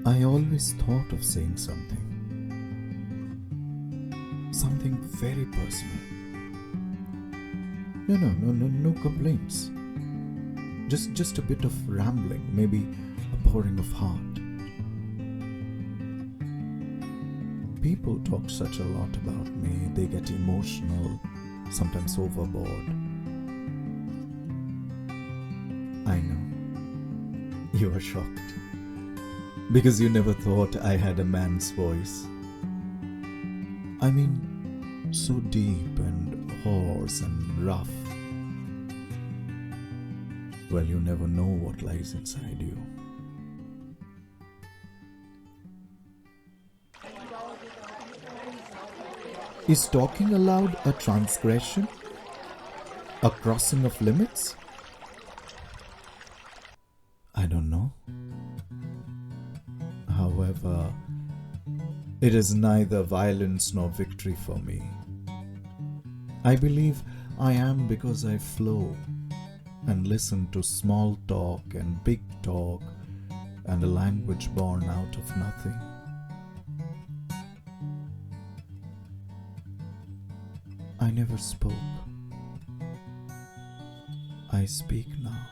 I always thought of saying something very personal. No complaints. Just a bit of rambling, maybe a pouring of heart. People talk such a lot about me, they get emotional, sometimes overboard. I know. You are shocked. Because you never thought I had a man's voice. I mean, so deep and hoarse and rough. Well, you never know what lies inside you. Is talking aloud a transgression? A crossing of limits? I don't know. However, it is neither violence nor victory for me. I believe I am because I flow and listen to small talk and big talk and a language born out of nothing. I never spoke. I speak now.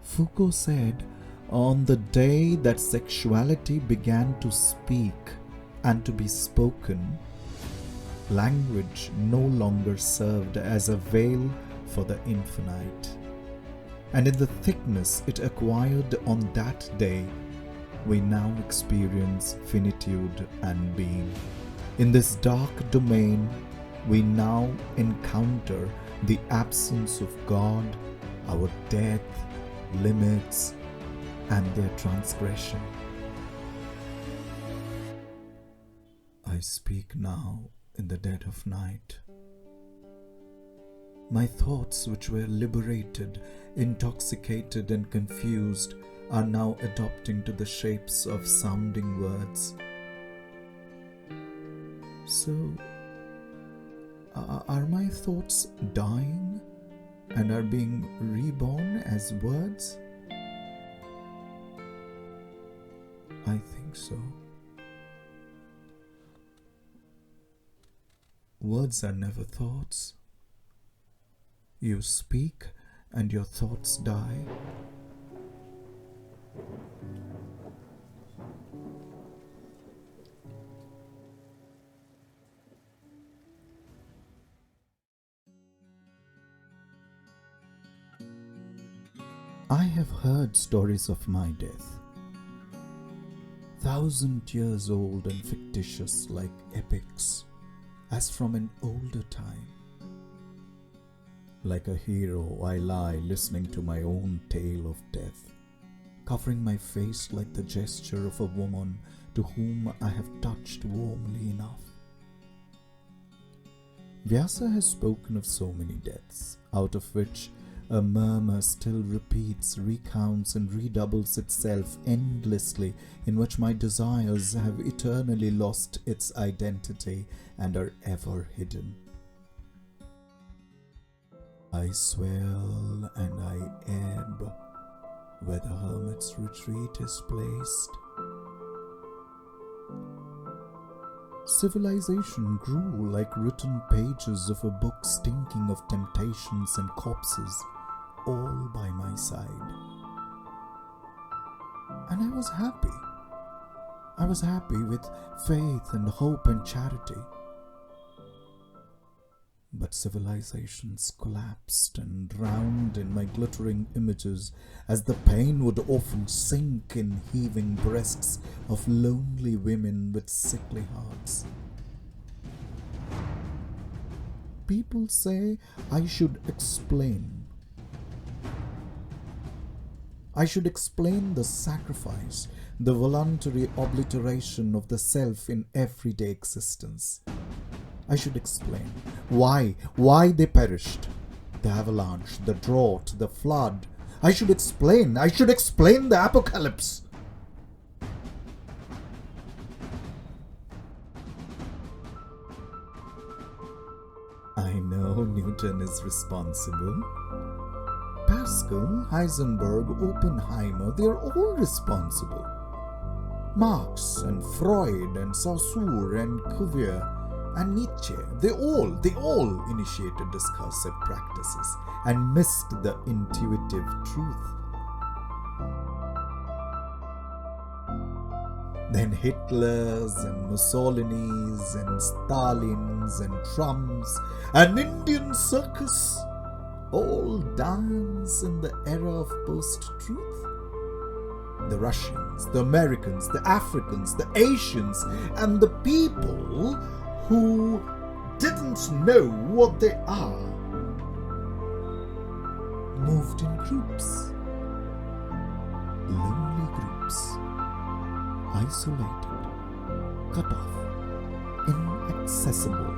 Foucault said, on the day that sexuality began to speak and to be spoken, language no longer served as a veil for the infinite. And in the thickness it acquired on that day, we now experience finitude and being. In this dark domain, we now encounter the absence of God, our death, limits, and their transgression. I speak now in the dead of night. My thoughts, which were liberated, intoxicated, and confused, are now adopting to the shapes of sounding words. So, are my thoughts dying and are being reborn as words? I think so. Words are never thoughts. You speak and your thoughts die. I have heard stories of my death, 1,000 years old and fictitious like epics, as from an older time. Like a hero, I lie listening to my own tale of death, covering my face like the gesture of a woman to whom I have touched warmly enough. Vyasa has spoken of so many deaths, out of which a murmur still repeats, recounts, and redoubles itself endlessly, in which my desires have eternally lost its identity and are ever hidden. I swell and I ebb where the hermit's retreat is placed. Civilization grew like written pages of a book stinking of temptations and corpses, all by my side. And I was happy. I was happy with faith and hope and charity. But civilizations collapsed and drowned in my glittering images, as the pain would often sink in heaving breasts of lonely women with sickly hearts. People say I should explain. I should explain the sacrifice, the voluntary obliteration of the self in everyday existence. I should explain why they perished. The avalanche, the drought, the flood. I should explain the apocalypse. I know Newton is responsible. Pascal, Heisenberg, Oppenheimer, they are all responsible. Marx and Freud and Saussure and Cuvier and Nietzsche, they all initiated discursive practices and missed the intuitive truth. Then Hitlers and Mussolinis and Stalins and Trumps and Indian circus all dance in the era of post-truth. The Russians, the Americans, the Africans, the Asians, and the people who didn't know what they are moved in groups, lonely groups, isolated, cut off, inaccessible.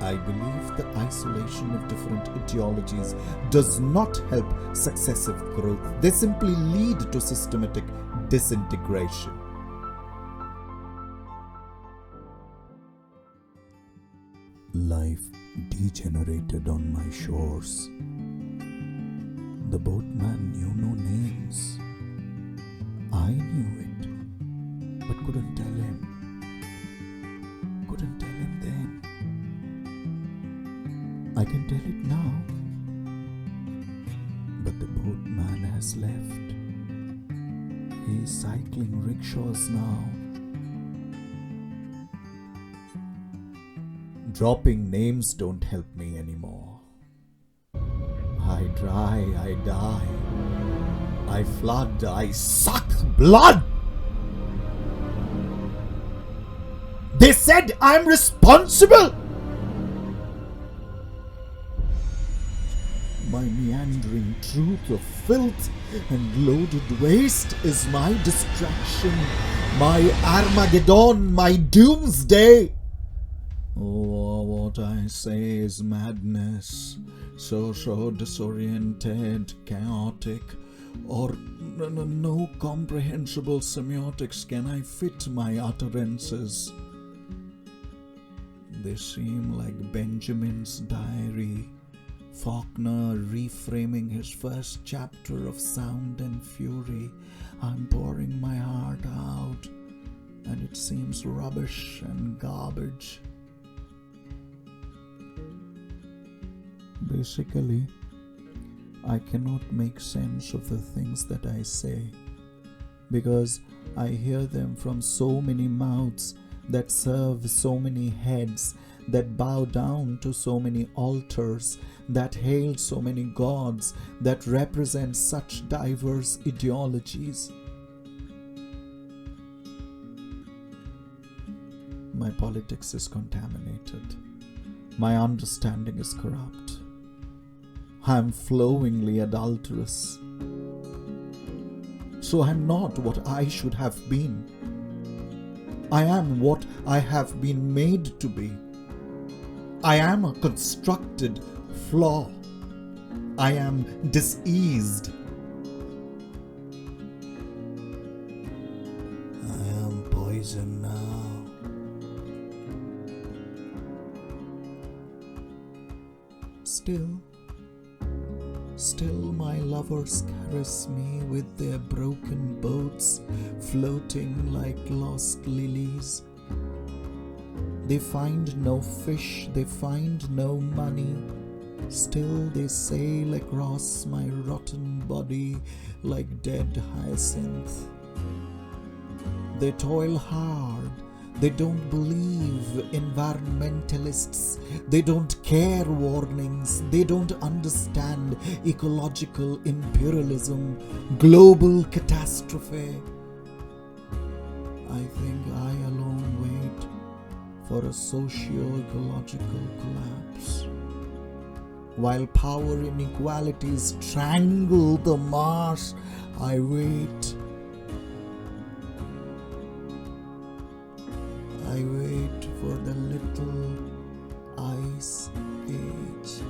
I believe the isolation of different ideologies does not help successive growth. They simply lead to systematic disintegration. Life degenerated on my shores. The boatman knew no names. I knew it, but couldn't tell him. Couldn't tell him then. I can tell it now, but the boatman has left. He is cycling rickshaws now. Dropping names don't help me anymore. I dry, I die. I flood, I suck blood. They said I'm responsible. My meandering truth of filth and loaded waste is my distraction, my Armageddon, my doomsday. Oh, what I say is madness, so disoriented, chaotic, or no comprehensible semiotics can I fit my utterances. They seem like Benjamin's diary, Faulkner reframing his first chapter of Sound and Fury. I'm pouring my heart out, and it seems rubbish and garbage. Basically, I cannot make sense of the things that I say, because I hear them from so many mouths that serve so many heads, that bow down to so many altars, that hail so many gods, that represent such diverse ideologies. My politics is contaminated. My understanding is corrupt. I am flowingly adulterous. So I am not what I should have been. I am what I have been made to be. I am a constructed flaw. I am diseased. I am poison now. Still my lovers caress me with their broken boats floating like lost lilies. They find no fish, they find no money. Still they sail across my rotten body like dead hyacinth. They toil hard. They don't believe environmentalists. They don't care warnings. They don't understand ecological imperialism, global catastrophe. I think I alone wait for a socio-ecological collapse. While power inequalities strangle the mass, I wait. I wait for the little ice age.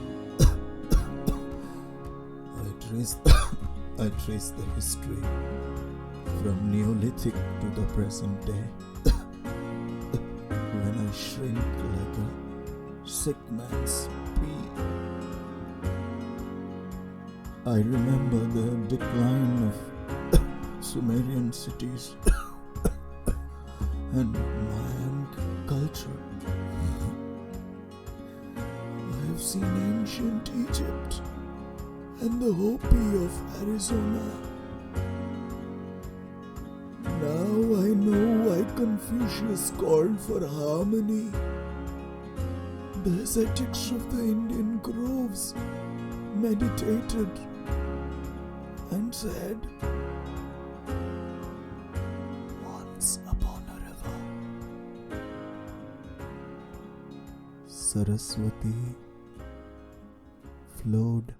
I trace the history from Neolithic to the present day. When I shrink like a sick man's pea. I remember the decline of Sumerian cities and Mayan culture. I have seen ancient Egypt and the Hopi of Arizona. Now I know why Confucius called for harmony. The ascetics of the Indian groves meditated and said, "Once upon a river, Saraswati flowed